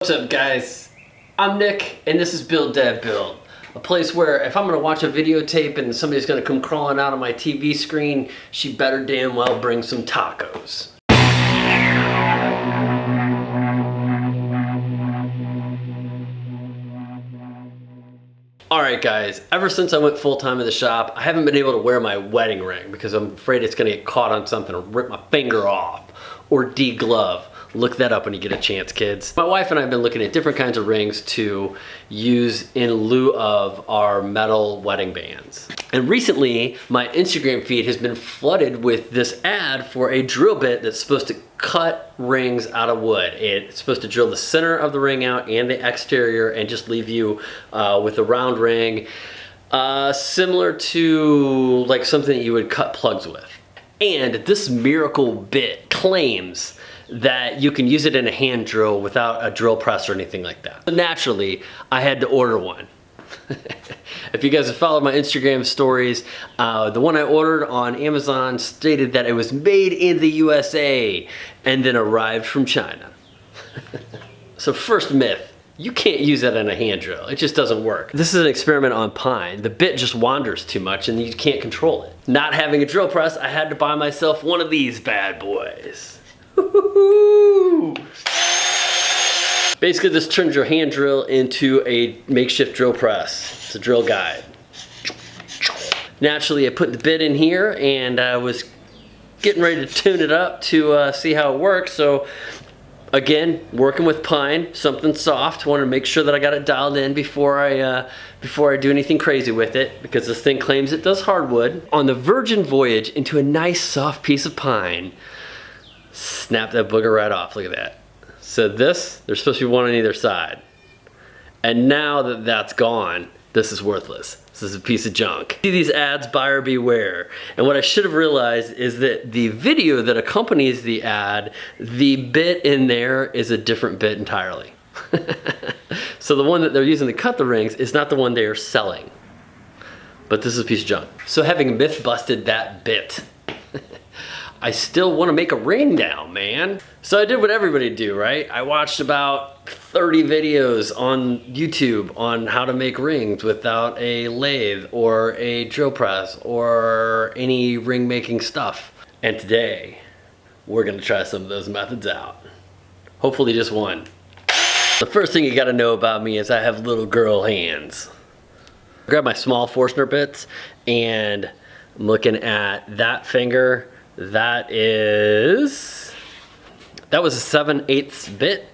What's up, guys? I'm Nick and this is Build Dad Build, a place where if I'm gonna watch a videotape and somebody's gonna come crawling out of my TV screen, she better damn well bring some tacos. Alright guys, ever since I went full-time in the shop, I haven't been able to wear my wedding ring because I'm afraid it's gonna get caught on something or rip my finger off or de-glove. Look that up when you get a chance, kids. My wife and I have been looking at different kinds of rings to use in lieu of our metal wedding bands. And recently, my Instagram feed has been flooded with this ad for a drill bit that's supposed to cut rings out of wood. It's supposed to drill the center of the ring out and the exterior and just leave you with a round ring, similar to like something that you would cut plugs with. And this miracle bit claims that you can use it in a hand drill without a drill press or anything like that. So naturally, I had to order one. If you guys have followed my Instagram stories, the one I ordered on Amazon stated that it was made in the USA and then arrived from China. So first myth, you can't use that in a hand drill. It just doesn't work. This is an experiment on pine. The bit just wanders too much and you can't control it. Not having a drill press, I had to buy myself one of these bad boys. Basically, this turns your hand drill into a makeshift drill press. It's a drill guide. Naturally, I put the bit in here and I was getting ready to tune it up to see how it works. So again, working with pine, something soft. Want to make sure that I got it dialed in before I do anything crazy with it, because this thing claims it does hardwood. On the virgin voyage into a nice soft piece of pine, snap that booger right off. Look at that. So this, there's supposed to be one on either side. And now that that's gone, this is worthless. This is a piece of junk. See these ads, buyer beware. And what I should have realized is that the video that accompanies the ad, the bit in there is a different bit entirely. So the one that they're using to cut the rings is not the one they are selling. But this is a piece of junk. So having myth busted that bit, I still want to make a ring now, man. So I did what everybody do, right? I watched about 30 videos on YouTube on how to make rings without a lathe or a drill press or any ring making stuff. And today, we're gonna try some of those methods out. Hopefully just one. The first thing you gotta know about me is I have little girl hands. I grab my small Forstner bits and I'm looking at that finger. That was a 7/8 bit,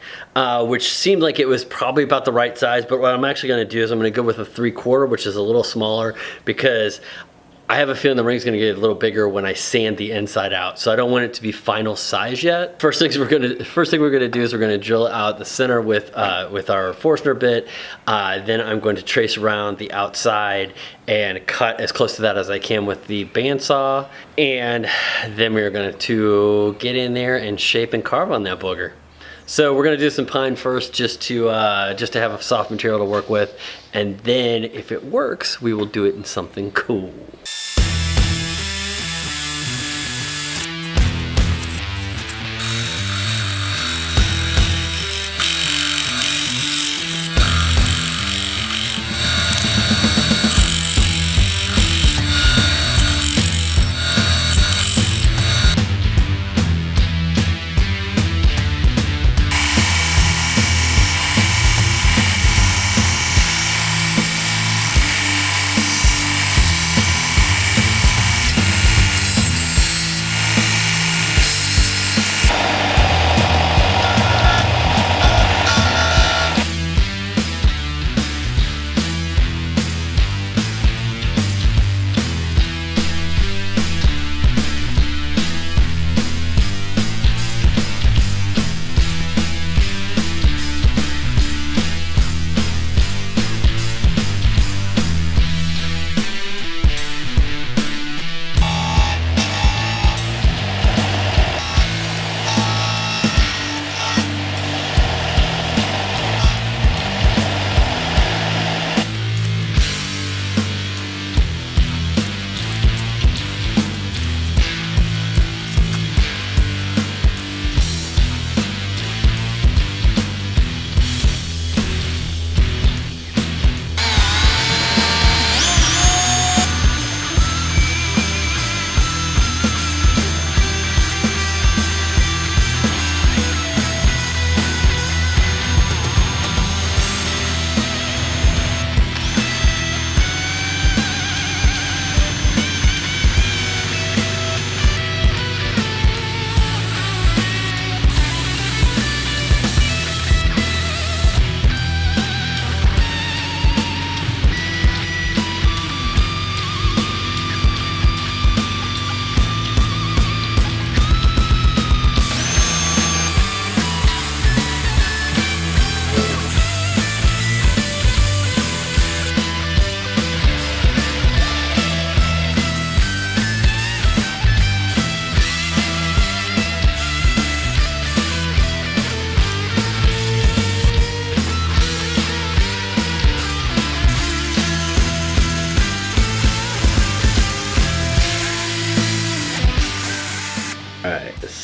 which seemed like it was probably about the right size, but what I'm actually gonna do is I'm gonna go with a 3/4, which is a little smaller, because I have a feeling the ring's gonna get a little bigger when I sand the inside out. So I don't want it to be final size yet. First thing we're gonna do is we're gonna drill out the center with our Forstner bit. Then I'm going to trace around the outside and cut as close to that as I can with the bandsaw. And then we're going to get in there and shape and carve on that booger. So we're gonna do some pine first just to have a soft material to work with. And then if it works, we will do it in something cool.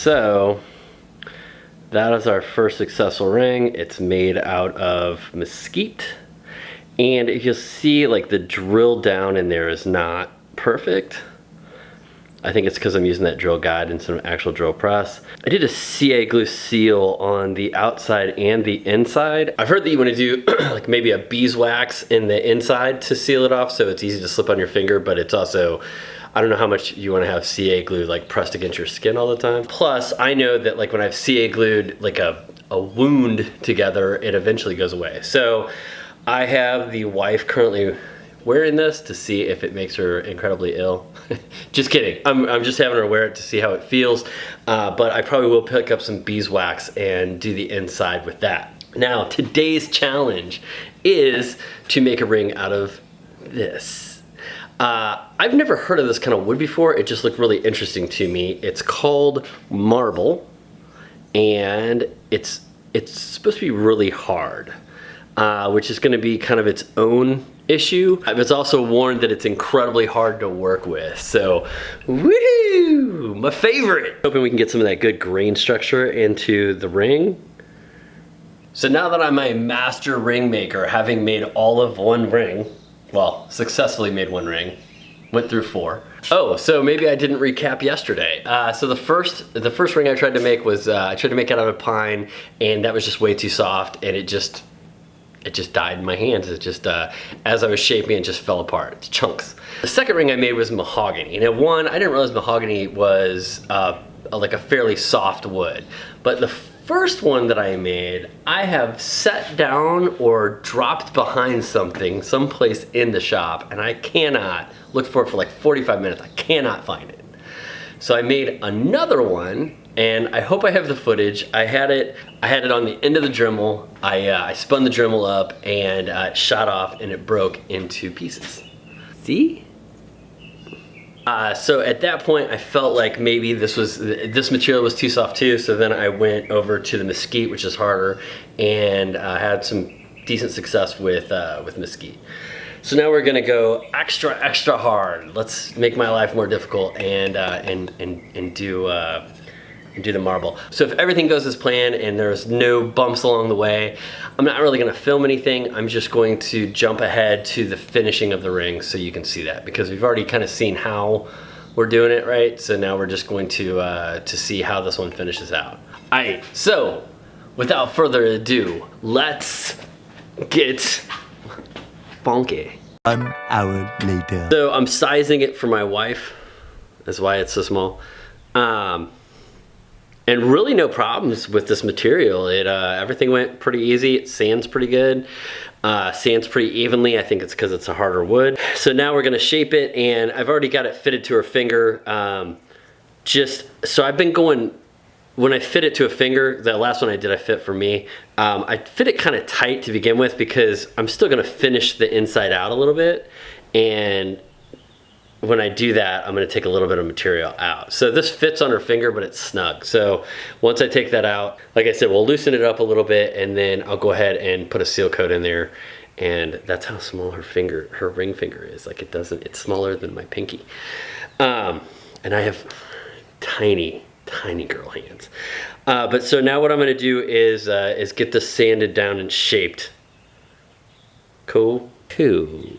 So that is our first successful ring. It's made out of mesquite. And you'll see like the drill down in there is not perfect. I think it's because I'm using that drill guide instead of actual drill press. I did a CA glue seal on the outside and the inside. I've heard that you want to do like maybe a beeswax in the inside to seal it off so it's easy to slip on your finger, but it's also, I don't know how much you want to have CA glue like pressed against your skin all the time. Plus, I know that like when I've CA glued like a wound together, it eventually goes away. So I have the wife currently wearing this to see if it makes her incredibly ill. Just kidding. I'm just having her wear it to see how it feels. But I probably will pick up some beeswax and do the inside with that. Now, today's challenge is to make a ring out of this. I've never heard of this kind of wood before. It just looked really interesting to me. It's called marble, and it's supposed to be really hard, which is going to be kind of its own issue. I was also warned that it's incredibly hard to work with. So, woohoo! My favorite! Hoping we can get some of that good grain structure into the ring. So now that I'm a master ring maker, having made all of one ring, well, successfully made one ring, went through 4. Oh, so maybe I didn't recap yesterday. So the first ring I tried to make was, I tried to make it out of pine, and that was just way too soft, and it just died in my hands. It just, as I was shaping it, just fell apart. It's chunks. The second ring I made was mahogany. Now one, I didn't realize mahogany was like a fairly soft wood. But the first one that I made, I have sat down or dropped behind something someplace in the shop, and I cannot, looked for it for like 45 minutes, I cannot find it. So I made another one, and I hope I have the footage. I had it on the end of the Dremel. I spun the Dremel up, and it shot off, and it broke into pieces. See? So at that point, I felt like maybe this material was too soft too. So then I went over to the mesquite, which is harder, and had some decent success with mesquite. So now we're gonna go extra hard. Let's make my life more difficult and do the marble. So if everything goes as planned and there's no bumps along the way, I'm not really gonna film anything. I'm just going to jump ahead to the finishing of the ring so you can see that, because we've already kind of seen how we're doing it, right? So now we're just going to see how this one finishes out. All right, so without further ado, let's get funky. 1 hour later. So I'm sizing it for my wife. That's why it's so small. And really no problems with this material. Everything went pretty easy. It sands pretty good. Sands pretty evenly. I think it's because it's a harder wood. So now we're gonna shape it, and I've already got it fitted to her finger. So I've been going, when I fit it to a finger, the last one I did I fit for me, I fit it kind of tight to begin with because I'm still gonna finish the inside out a little bit, and when I do that, I'm gonna take a little bit of material out. So this fits on her finger, but it's snug. So once I take that out, like I said, we'll loosen it up a little bit, and then I'll go ahead and put a seal coat in there. And that's how small her ring finger is. Like it's smaller than my pinky. And I have tiny girl hands. But so now what I'm gonna do is get this sanded down and shaped. Cool? Cool.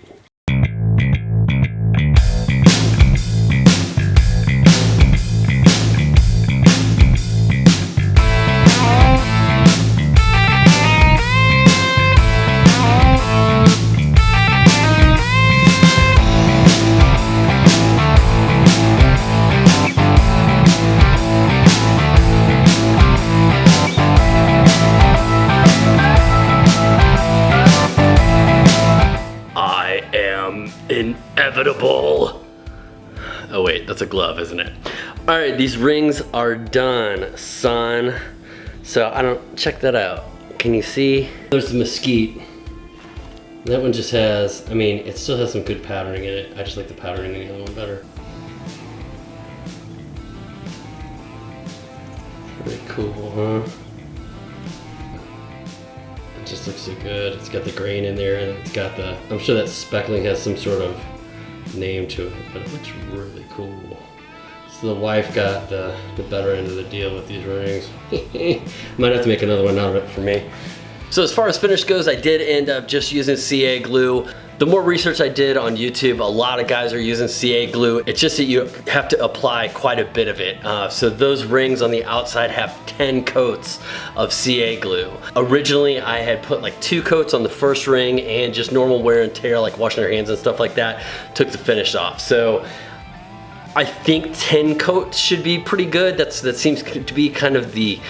Inevitable. Oh wait, that's a glove, isn't it? All right, these rings are done, son. So I don't, check that out. Can you see? There's the mesquite. That one just has, I mean, it still has some good patterning in it. I just like the patterning in the other one better. Pretty cool, huh? It just looks so good. It's got the grain in there, and it's got the, I'm sure that speckling has some sort of name to it, but it looks really cool. So the wife got the better end of the deal with these rings. Might have to make another one out of it for me. So as far as finish goes, I did end up just using CA glue. The more research I did on YouTube, a lot of guys are using CA glue. It's just that you have to apply quite a bit of it. So those rings on the outside have 10 coats of CA glue. Originally, I had put like 2 coats on the first ring and just normal wear and tear, like washing your hands and stuff like that, took the finish off. So I think 10 coats should be pretty good. That seems to be kind of the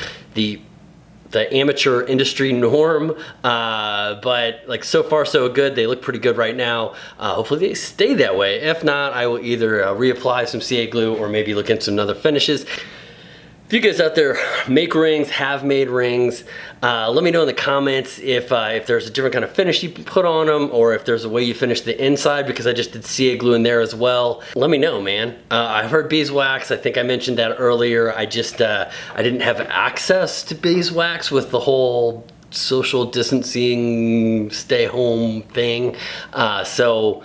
amateur industry norm, but like so far so good. They look pretty good right now. Hopefully they stay that way. If not, I will either reapply some CA glue or maybe look into some other finishes. If you guys out there make rings, have made rings, let me know in the comments if there's a different kind of finish you can put on them, or if there's a way you finish the inside, because I just did CA glue in there as well. Let me know, man. I've heard beeswax. I think I mentioned that earlier. I didn't have access to beeswax with the whole social distancing, stay home thing. So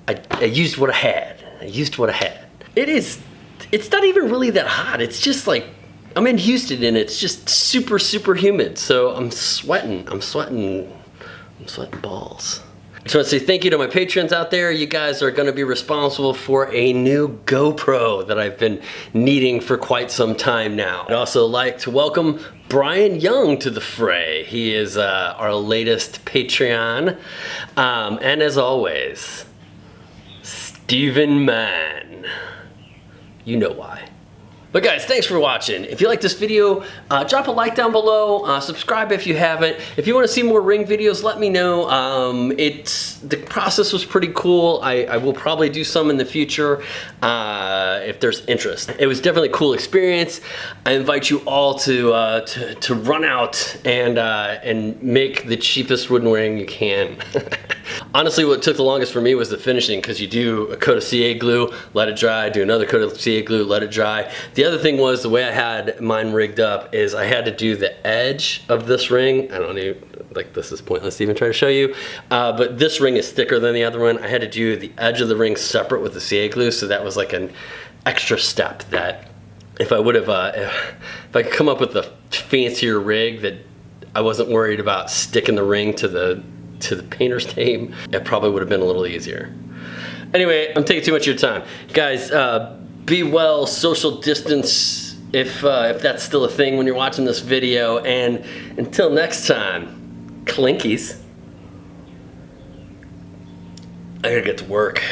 I used what I had. It's not even really that hot. It's just like, I'm in Houston and it's just super, super humid. So I'm sweating balls. I just want to say thank you to my patrons out there. You guys are going to be responsible for a new GoPro that I've been needing for quite some time now. I'd also like to welcome Brian Young to the fray. He is our latest Patreon. And as always, Stephen Mann. You know why. But guys, thanks for watching. If you like this video, drop a like down below, subscribe if you haven't. If you want to see more ring videos, let me know. The process was pretty cool. I will probably do some in the future if there's interest. It was definitely a cool experience. I invite you all to run out and make the cheapest wooden ring you can. Honestly, what took the longest for me was the finishing, because you do a coat of CA glue, let it dry, do another coat of CA glue, let it dry. The other thing was, the way I had mine rigged up is I had to do the edge of this ring. I don't know, like, this is pointless to even try to show you, but this ring is thicker than the other one. I had to do the edge of the ring separate with the CA glue, so that was like an extra step that if I would have, if I could come up with a fancier rig that I wasn't worried about sticking the ring to the painter's tape, it probably would have been a little easier. Anyway, I'm taking too much of your time. Guys, be well, social distance if that's still a thing when you're watching this video, and until next time, Clinkies. I gotta get to work.